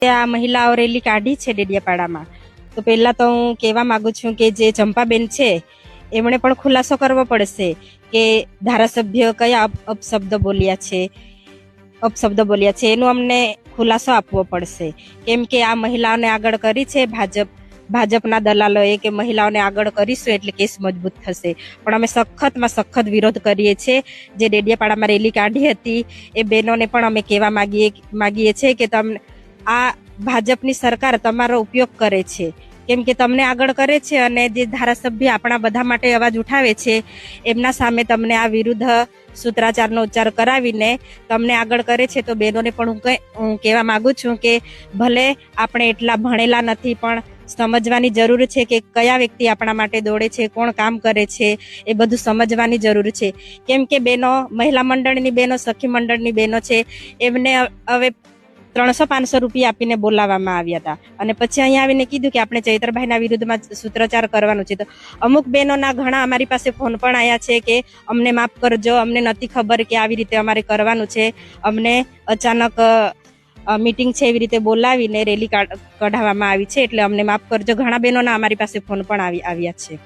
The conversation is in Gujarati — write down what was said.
આ મહિલાઓ રેલી કાઢી છે ડેડિયાપાડામાં, તો પહેલા તો હું કહેવા માંગુ છું કે જે ચંપાબેન છે એમણે પણ ખુલાસો કરવો પડશે કે ધારાસભ્ય કયા અપશબ્દ બોલ્યા છે એનું અમને ખુલાસો આપવો પડશે. કેમ કે આ મહિલાઓને આગળ કરી છે ભાજપના દલાલોએ કે મહિલાઓને આગળ કરીશું એટલે કેસ મજબૂત થશે. પણ અમે સખતમાં સખત વિરોધ કરીએ છીએ. જે ડેડિયાપાડામાં રેલી કાઢી હતી એ બહેનોને પણ અમે કહેવા માંગીએ છીએ કે તમને આ ભાજપની સરકાર તમારો ઉપયોગ કરે છે, કેમ કે તમને આગળ કરે છે અને જે ધારાસભ્ય આપણા બધા માટે અવાજ ઉઠાવે છે એમના સામે તમને આ વિરુદ્ધ સૂત્રાચારનો ઉચ્ચાર કરાવીને તમને આગળ કરે છે. તો બહેનોને પણ હું કહેવા માંગુ છું કે ભલે આપણે એટલા ભણેલા નથી પણ સમજવાની જરૂર છે કે કયા વ્યક્તિ આપણા માટે દોડે છે, કોણ કામ કરે છે, એ બધું સમજવાની જરૂર છે. કેમ કે બહેનો, મહિલા મંડળની બહેનો, સખી મંડળની બહેનો છે, એમને હવે 300-500 રૂપિયા આપીને બોલાવવામાં આવ્યા હતા અને પછી અહીંયા આવીને કીધું કે આપણે ચૈતરભાઈના વિરુદ્ધમાં સૂત્રોચ્ચાર કરવાનું છે. તો અમુક બહેનોના ઘણા અમારી પાસે ફોન પણ આવ્યા છે કે અમને માફ કરજો, અમને નથી ખબર કે આવી રીતે અમારે કરવાનું છે, અમને અચાનક મીટિંગ છે એવી રીતે બોલાવીને રેલી કઢાવવામાં આવી છે એટલે અમને માફ કરજો. ઘણા બહેનોના અમારી પાસે ફોન પણ આવ્યા છે.